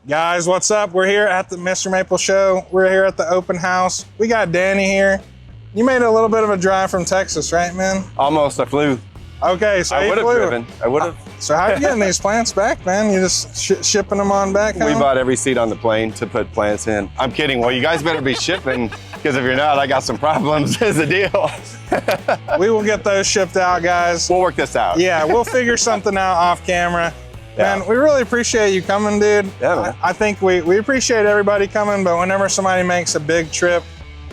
Guys, what's up? We're here at the MrMaple Show. We're here at the open house. We got Danny here. You made a little bit of a drive from Texas, right, man? Almost. I flew. Okay, so I would have driven. I would have. So how are you getting these plants back, man? You just shipping them on back home? We bought every seat on the plane to put plants in. I'm kidding. Well, you guys better be shipping, because if you're not, I got some problems as a deal. We will get those shipped out, guys. We'll work this out. Yeah, we'll figure something out off camera. Yeah. Man, we really appreciate you coming, dude. Yeah, man. I think we appreciate everybody coming, but whenever somebody makes a big trip,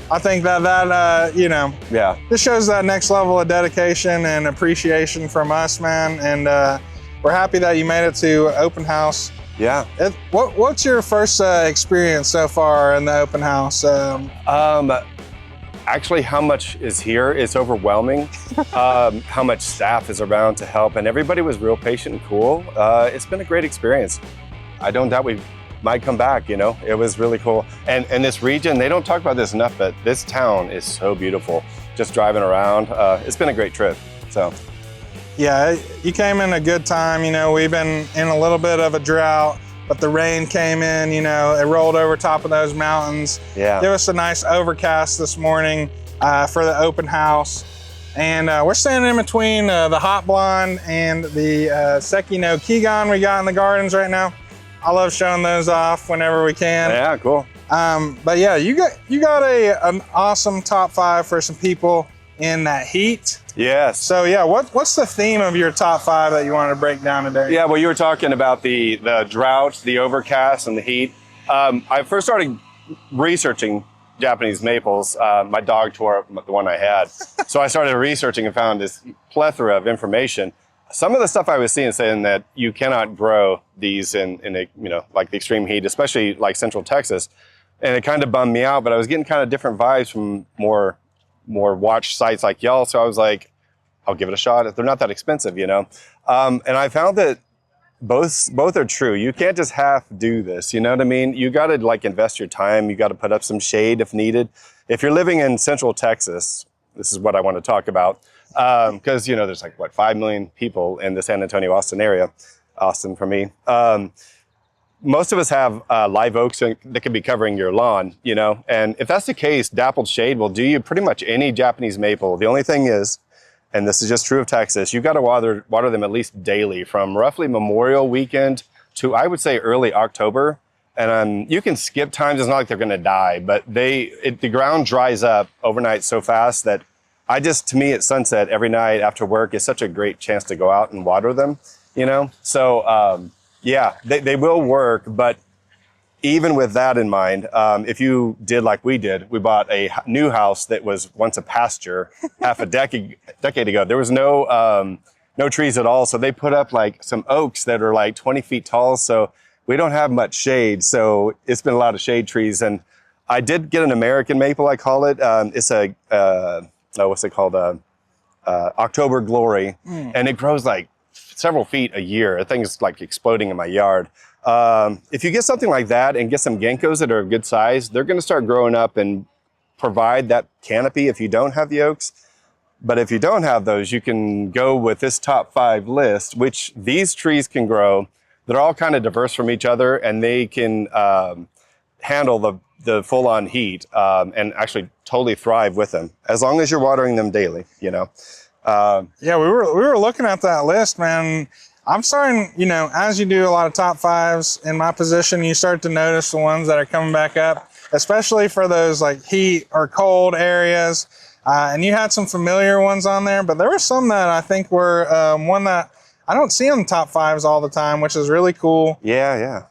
I think that you know, Yeah. this shows that next level of dedication and appreciation from us, man. And we're happy that you made it to open house. Yeah. What's your first experience so far in the open house? Actually, how much is here is overwhelming. How much staff is around to help, and everybody was real patient and cool. It's been a great experience. I don't doubt we might come back, you know? It was really cool. And this region, they don't talk about this enough, but this town is so beautiful. Just driving around, it's been a great trip, so. Yeah, you came in a good time. You know, we've been in a little bit of a drought, but the rain came in, you know, it rolled over top of those mountains. Yeah. Give us a nice overcast this morning for the open house. And we're standing in between the Hot Blonde and the Sekino Kegon we got in the gardens right now. I love showing those off whenever we can. Yeah, cool. But yeah, you got an awesome top 5 for some people in that heat. Yes. So yeah, what's the theme of your top 5 that you wanted to break down today? Yeah, well, you were talking about the drought, the overcast, and the heat. I first started researching Japanese maples. My dog tore up the one I had. So I started researching and found this plethora of information. Some of the stuff I was seeing saying that you cannot grow these in a, you know, like the extreme heat, especially like Central Texas. And it kind of bummed me out, but I was getting kind of different vibes from more watched sites like y'all. So I was like, I'll give it a shot. They're not that expensive, you know? And I found that both are true. You can't just half do this, you know what I mean? You got to like invest your time. You got to put up some shade if needed. If you're living in Central Texas, this is what I want to talk about. Because, you know, there's like, what, 5 million people in the San Antonio, Austin area. Austin for me. Most of us have live oaks that could be covering your lawn, you know? And if that's the case, dappled shade will do you pretty much any Japanese maple. The only thing is, and this is just true of Texas, you got to water them at least daily from roughly Memorial Weekend to, I would say, early October. And you can skip times. It's not like they're going to die, but the ground dries up overnight so fast that to me at sunset every night after work is such a great chance to go out and water them, you know? So, yeah, they will work, but even with that in mind, if you did like we did, we bought a new house that was once a pasture half a decade ago. There was no trees at all. So they put up like some oaks that are like 20 feet tall. So we don't have much shade. So it's been a lot of shade trees. And I did get an American maple, I call it. It's a, what's it called? October Glory. And it grows like several feet a year. The thing's like exploding in my yard. If you get something like that and get some ginkgos that are a good size, they're going to start growing up and provide that canopy if you don't have the oaks. But if you don't have those, you can go with this top 5 list, which these trees can grow. They're all kind of diverse from each other, and they can handle the full-on heat and actually totally thrive with them, as long as you're watering them daily, you know. Yeah, we were looking at that list, man. I'm starting, you know, as you do a lot of top 5s in my position, you start to notice the ones that are coming back up, especially for those like heat or cold areas. And you had some familiar ones on there, but there were some that I think were one that I don't see on top 5s all the time, which is really cool. Yeah.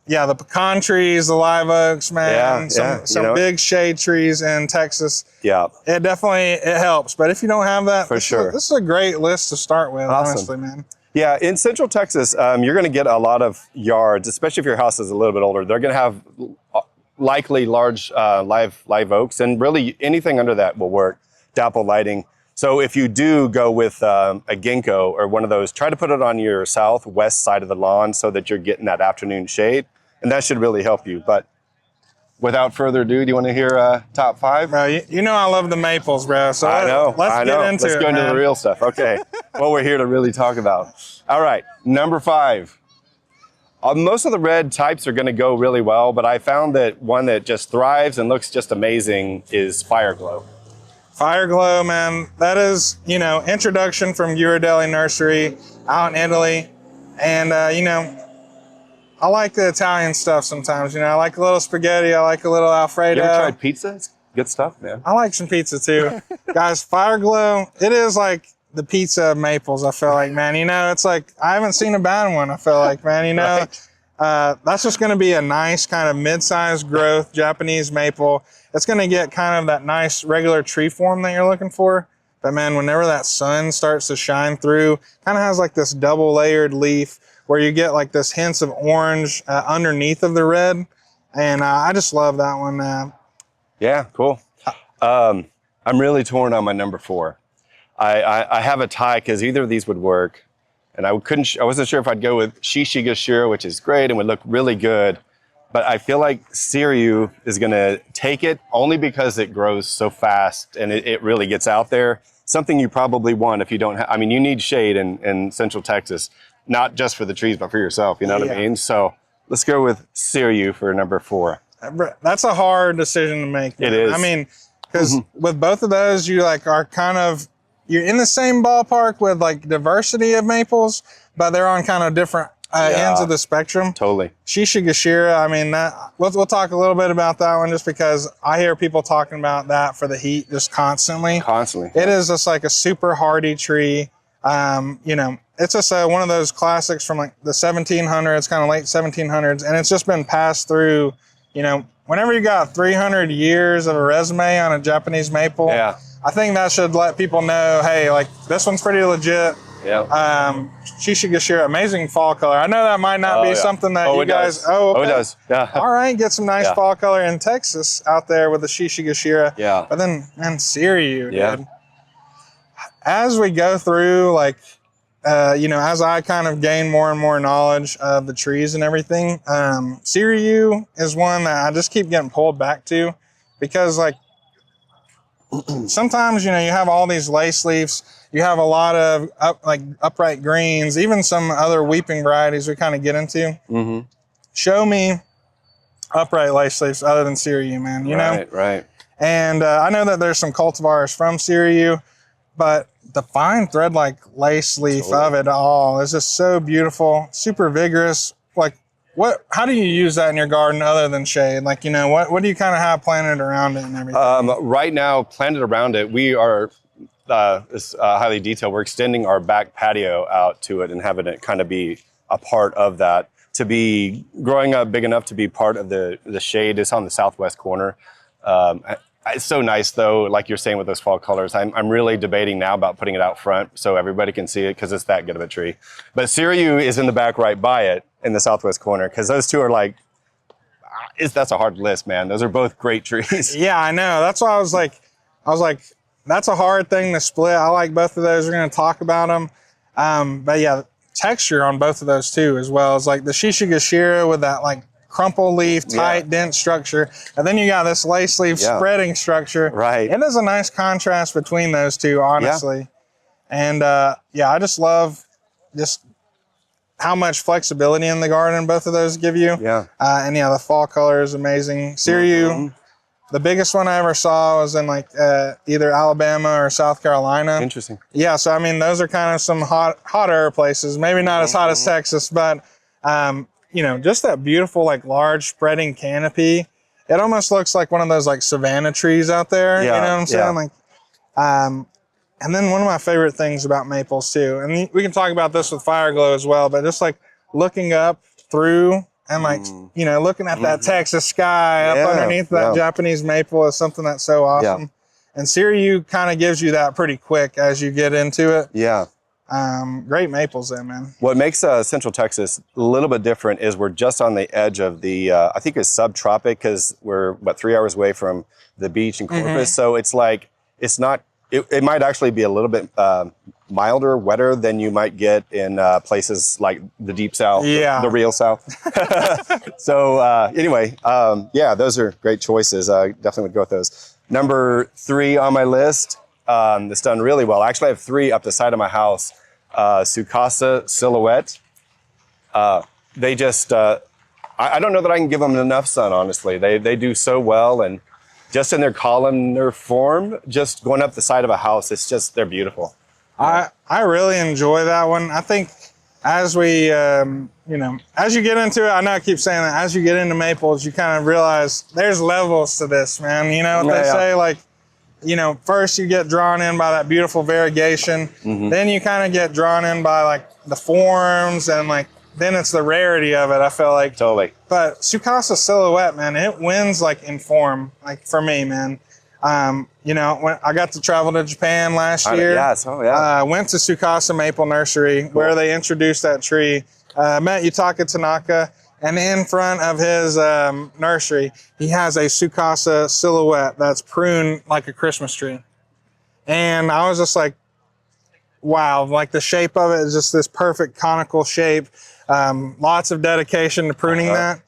Yeah, the pecan trees, the live oaks, man. Some big shade trees in Texas. Yeah. It definitely, it helps. But if you don't have that, this is a great list to start with, honestly, man. Yeah, in Central Texas, you're going to get a lot of yards, especially if your house is a little bit older. They're going to have likely large live oaks, and really anything under that will work. Dapple lighting. So if you do go with a ginkgo or one of those, try to put it on your southwest side of the lawn so that you're getting that afternoon shade, and that should really help you. But without further ado, do you want to hear top 5? Bro, you know I love the maples, bro. So I know. Let's get into it. Let's go into the real stuff. Okay. What we're here to really talk about. All right. Number 5. Most of the red types are going to go really well, but I found that one that just thrives and looks just amazing is Fire Glow. Fire Glow, man, that is, you know, introduction from Ghirardelli Nursery out in Italy. And, you know, I like the Italian stuff sometimes. You know, I like a little spaghetti. I like a little Alfredo. You ever tried pizza? It's good stuff, man. I like some pizza too. Guys, Fire Glow, it is like the pizza of maples, I feel like, man. You know, it's like, I haven't seen a bad one, I feel like, man. You know, right. That's just going to be a nice kind of mid-sized growth Japanese maple. It's going to get kind of that nice regular tree form that you're looking for. But man, whenever that sun starts to shine through, kind of has like this double layered leaf where you get like this hints of orange underneath of the red. And I just love that one. Yeah, cool. I'm really torn on my number 4. I have a tie because either of these would work. And I wasn't sure if I'd go with Shishigashira, which is great and would look really good. But I feel like Siriu is going to take it only because it grows so fast and it really gets out there. Something you probably want if you don't have, I mean, you need shade in Central Texas, not just for the trees, but for yourself. You know what I mean? So let's go with Siriu for number 4. That's a hard decision to make, man. It is. I mean, because with both of those, you like are kind of, you're in the same ballpark with like diversity of maples, but they're on kind of different ends of the spectrum. Totally. Shishigashira, I mean, we'll talk a little bit about that one just because I hear people talking about that for the heat just constantly. Constantly. It is just like a super hardy tree. You know, it's just one of those classics from like the 1700s, kind of late 1700s, and it's just been passed through, you know, whenever you got 300 years of a resume on a Japanese maple, I think that should let people know, hey, like this one's pretty legit. Yeah. Shishigashira, amazing fall color. I know that might not be something that you guys. Does. Okay. It does. Yeah. All right, get some nice fall color in Texas out there with the Shishigashira. Yeah. But then, man, Siriu, dude. As we go through, like, you know, as I kind of gain more and more knowledge of the trees and everything, Siriu is one that I just keep getting pulled back to because, like, sometimes, you know, you have all these lace leaves. You have a lot of upright greens, even some other weeping varieties we kind of get into. Mm-hmm. Show me upright lace leaves other than Siriu, man. You know? Right. And I know that there's some cultivars from Siriu, but the fine thread-like lace leaf of it all is just so beautiful, super vigorous. Like, how do you use that in your garden other than shade? Like, you know, what do you kind of have planted around it and everything? Right now, planted around it, we are it's highly detailed. We're extending our back patio out to it and having it kind of be a part of that. To be growing up big enough to be part of the shade. It's on the southwest corner. It's so nice though, like you're saying with those fall colors. I'm really debating now about putting it out front so everybody can see it because it's that good of a tree. But Siriu is in the back right by it in the southwest corner because those two are like, that's a hard list, man. Those are both great trees. Yeah, I know. That's why I was like, that's a hard thing to split. I like both of those. We're going to talk about them. But yeah, texture on both of those too, as well as like the Shishigashira with that like crumple leaf, tight, dense structure. And then you got this lace leaf spreading structure. Right. It is a nice contrast between those two, honestly. And I just love just how much flexibility in the garden both of those give you. Yeah. And the fall color is amazing. Siriu, the biggest one I ever saw was in like either Alabama or South Carolina. Interesting. Yeah, so I mean, those are kind of some hotter places. Maybe not as hot as Texas, but you know, just that beautiful, like large spreading canopy. It almost looks like one of those like savanna trees out there. Yeah, you know what I'm saying? Like, and then one of my favorite things about maples too, and we can talk about this with Fire Glow as well, but just like looking up through and like, you know, looking at that Texas sky up underneath that Japanese maple is something that's so awesome. Yeah. And Siriu kind of gives you that pretty quick as you get into it. Yeah. Great maples there, man. What makes Central Texas a little bit different is we're just on the edge of the, I think it's subtropic because we're, 3 hours away from the beach in Conifers. So it's like, it's not, it might actually be a little bit milder, wetter than you might get in places like the deep south, the real south. So anyway, those are great choices. I definitely would go with those. Number 3 on my list, that's done really well. Actually, I have 3 up the side of my house. Sukasa Silhouette. they just, I don't know that I can give them enough sun, honestly. They do so well, and just in their columnar form, just going up the side of a house, it's just, they're beautiful. I really enjoy that one. I think as we, you know, as you get into it, I know I keep saying that, as you get into maples, you kind of realize there's levels to this, man. You know what they say, like, you know, first you get drawn in by that beautiful variegation. Then you kind of get drawn in by like the forms, and like, then it's the rarity of it, I feel like. Totally. But Sukasa Silhouette, man, it wins like in form, like for me, man. You know, when I got to travel to Japan last year, went to Sukasa Maple Nursery, where they introduced that tree. Met Yutaka Tanaka, and in front of his nursery, he has a Sukasa Silhouette that's pruned like a Christmas tree. And I was just like, wow, like the shape of it is just this perfect conical shape. Lots of dedication to pruning that.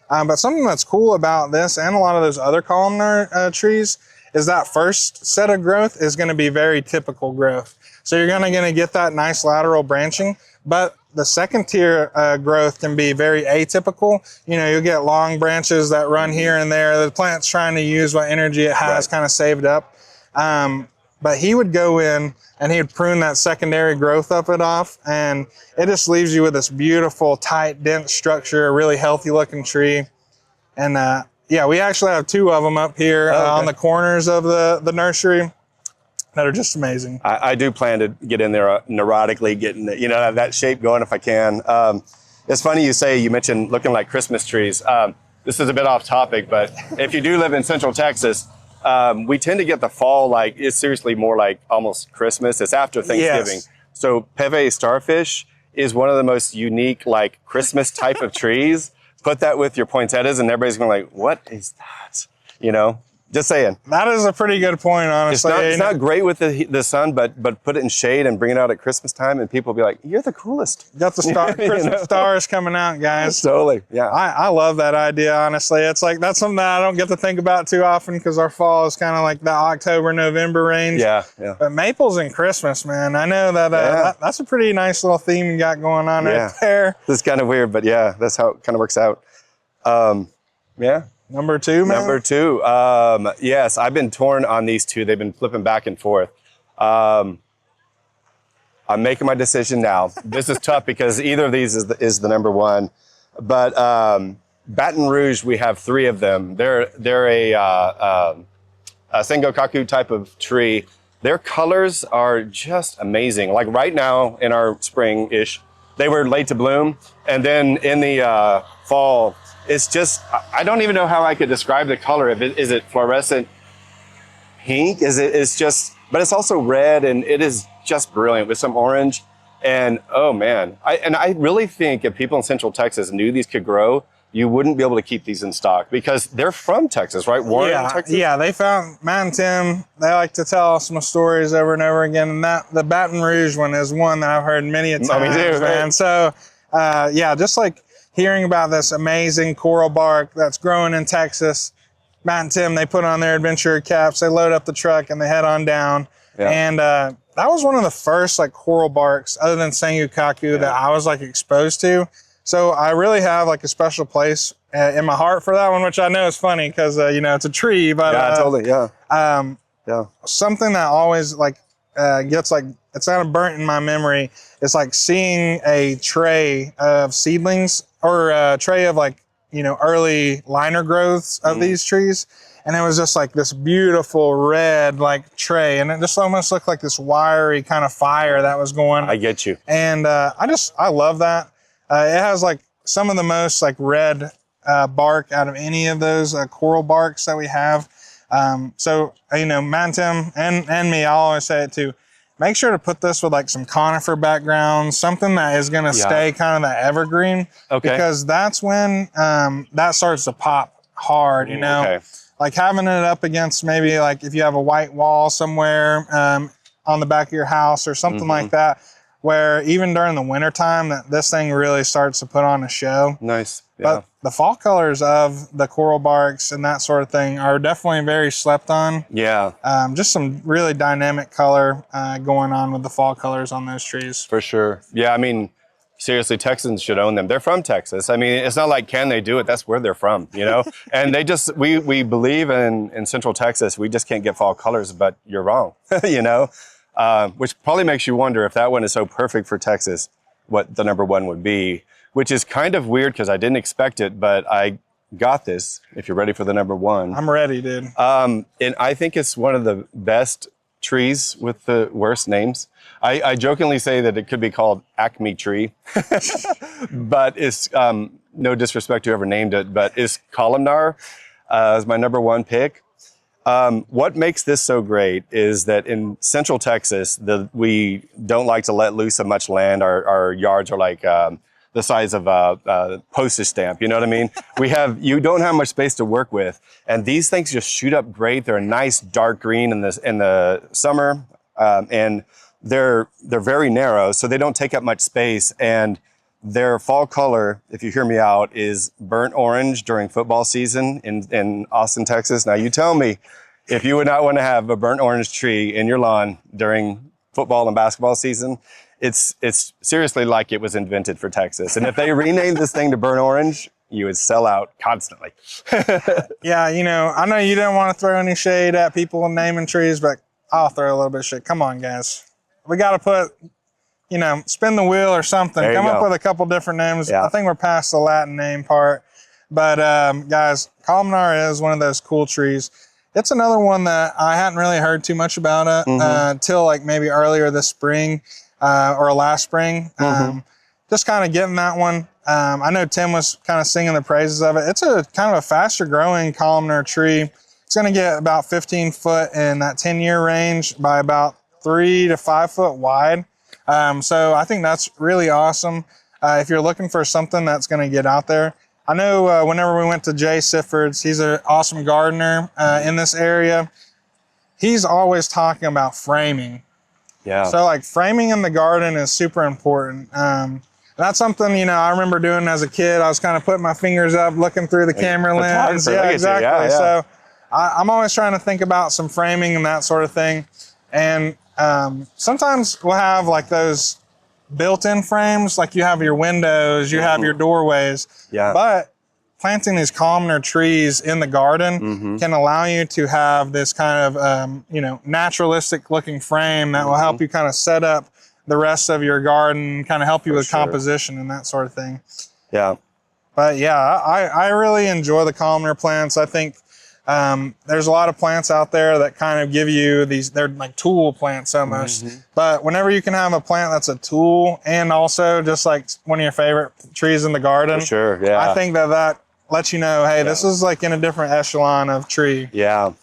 But something that's cool about this and a lot of those other columnar trees is that first set of growth is going to be very typical growth. So you're going to get that nice lateral branching, but the second tier growth can be very atypical. You know, you'll get long branches that run here and there. The plant's trying to use what energy it has kind of saved up. But he would go in and he would prune that secondary growth of it off, and it just leaves you with this beautiful, tight, dense structure, a really healthy looking tree. And yeah, we actually have 2 of them up here on the corners of the nursery that are just amazing. I do plan to get in there neurotically, getting you know, that shape going if I can. It's funny you mentioned looking like Christmas trees. This is a bit off topic, but if you do live in Central Texas, we tend to get the fall, like, it's seriously more like almost Christmas. It's after Thanksgiving. Yes. So Peve starfish is one of the most unique, like, Christmas type of trees. Put that with your poinsettias and everybody's going like, what is that? You know, just saying. That is a pretty good point, honestly. It's not great with the sun, but put it in shade and bring it out at Christmas time, and people will be like, you're the coolest. Got the Christmas stars coming out, guys. Totally, yeah. I love that idea, honestly. It's like, that's something that I don't get to think about too often because our fall is kind of like the October, November range. Yeah. But maples and Christmas, man, I know that, that's a pretty nice little theme you got going on right there. It's kind of weird, but yeah, that's how it kind of works out. Yeah. Number 2, man? Number 2. Yes, I've been torn on these 2. They've been flipping back and forth. I'm making my decision now. This is tough because either of these is the number 1. But Baton Rouge, we have 3 of them. They're a Sengokaku type of tree. Their colors are just amazing. Like right now in our spring-ish, they were late to bloom. And then in the fall, it's just, I don't even know how I could describe the color. Is it fluorescent pink? It's just, but it's also red, and it is just brilliant with some orange. And oh man, I really think if people in Central Texas knew these could grow, you wouldn't be able to keep these in stock because they're from Texas, right? Warren, Texas? Yeah, they found Matt and Tim. They like to tell some stories over and over again. And the Baton Rouge one is one that I've heard many a time. Me too, man. So yeah, just like hearing about this amazing coral bark that's growing in Texas. Matt and Tim, they put on their adventure caps, they load up the truck, and they head on down. Yeah. And that was one of the first like coral barks, other than Sengokaku, that I was like exposed to. So I really have like a special place in my heart for that one, which I know is funny because you know, it's a tree, but totally, something that always like gets like, it's kind of burnt in my memory. It's like seeing a tray of seedlings or a tray of like, you know, early liner growths of these trees. And it was just like this beautiful red like tray. And it just almost looked like this wiry kind of fire that was going. I get you. And I love that. It has like some of the most like red bark out of any of those coral barks that we have. So, you know, Matt and Tim and me, I always say it too. Make sure to put this with like some conifer background, something that is going to stay kind of the evergreen. Okay. Because that's when that starts to pop hard, you know. Okay. Like having it up against maybe like if you have a white wall somewhere on the back of your house or something like that, where even during the winter time that this thing really starts to put on a show. Nice. Yeah. But the fall colors of the coral barks and that sort of thing are definitely very slept on. Yeah. Just some really dynamic color going on with the fall colors on those trees. For sure. Yeah, I mean, seriously, Texans should own them. They're from Texas. I mean, it's not like, can they do it? That's where they're from, you know? And we believe in Central Texas. We just can't get fall colors, but you're wrong, you know? Which probably makes you wonder if that one is so perfect for Texas, what the number one would be, which is kind of weird because I didn't expect it, but I got this, if you're ready for the number one. I'm ready, dude. And I think it's one of the best trees with the worst names. I jokingly say that it could be called Acme Tree, but it's no disrespect to whoever named it, but it's columnar is my number one pick. What makes this so great is that in Central Texas, we don't like to let loose of much land. Our yards are like the size of a postage stamp, you know what I mean? You don't have much space to work with, and these things just shoot up great. They're a nice dark green in the summer, and they're very narrow, so they don't take up much space. And their fall color, if you hear me out, is burnt orange during football season in Austin, Texas. Now you tell me if you would not want to have a burnt orange tree in your lawn during football and basketball season. It's seriously like it was invented for Texas. And if they renamed this thing to burnt orange, you would sell out constantly. Yeah, you know, I know you don't want to throw any shade at people naming trees, but I'll throw a little bit of shit. Come on, guys. We got to put, you know, spin the wheel or something. Come up with a couple different names. Yeah. I think we're past the Latin name part. But guys, columnar is one of those cool trees. It's another one that I hadn't really heard too much about it till like maybe earlier this spring or last spring. Just kind of getting that one. I know Tim was kind of singing the praises of it. It's a kind of a faster growing columnar tree. It's going to get about 15 foot in that 10-year range by about 3 to 5 foot wide. So I think that's really awesome. If you're looking for something that's going to get out there. I know whenever we went to Jay Sifford's, he's an awesome gardener in this area. He's always talking about framing. Yeah. So like framing in the garden is super important. That's something, you know, I remember doing as a kid. I was kind of putting my fingers up, looking through the camera lens. Yeah, exactly. Yeah. So I'm always trying to think about some framing and that sort of thing. And sometimes we'll have like those built-in frames, like you have your windows, you have your doorways. Yeah. But planting these columnar trees in the garden can allow you to have this kind of, you know, naturalistic looking frame that will help you kind of set up the rest of your garden, kind of help you with composition and that sort of thing. Yeah. But yeah, I really enjoy the columnar plants. I think there's a lot of plants out there that kind of give you these, they're like tool plants almost. But whenever you can have a plant that's a tool and also just like one of your favorite trees in the garden, I think that lets you know, hey, this is like in a different echelon of tree. Yeah.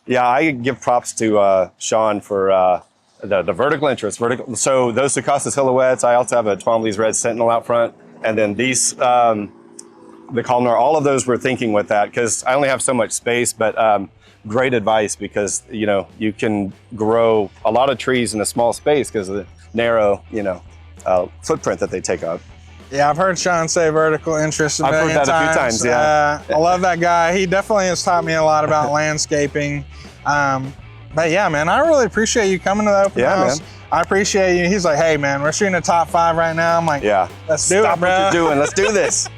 Yeah, I give props to Sean for the vertical interest. So those Sakasa silhouettes, I also have a Twombly's Red Sentinel out front. And then these, the columnar, all of those we're thinking with that because I only have so much space, but great advice because, you know, you can grow a lot of trees in a small space because of the narrow, you know, footprint that they take up. Yeah, I've heard Sean say vertical interest a million times. I've heard that a few times, yeah. I love that guy. He definitely has taught me a lot about landscaping. But yeah, man, I really appreciate you coming to the open house. Man. I appreciate you. He's like, hey, man, we're shooting a top 5 right now. I'm like, yeah, let's do it, bro. Stop what you're doing. Let's do this.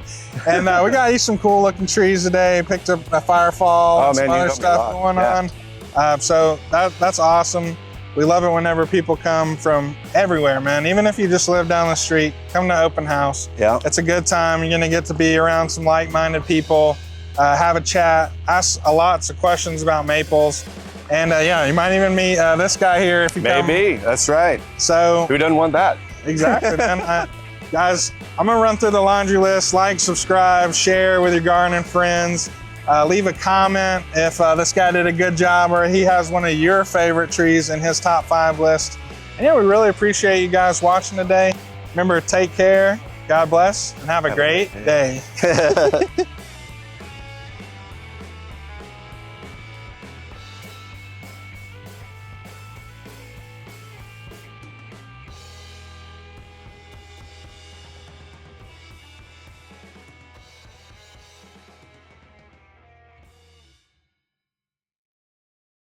And we got you some cool looking trees today. Picked up a firefall and some other stuff going on. So that's awesome. We love it whenever people come from everywhere, man. Even if you just live down the street, come to open house. Yeah. It's a good time. You're gonna get to be around some like-minded people, have a chat, ask lots of questions about maples. And yeah, you might even meet this guy here if you come. Maybe, that's right. So who doesn't want that? Exactly, man. Guys, I'm gonna run through the laundry list. Like, subscribe, share with your gardening friends. Leave a comment if this guy did a good job or he has one of your favorite trees in his top 5 list. And yeah, we really appreciate you guys watching today. Remember, take care, God bless, and have a great day.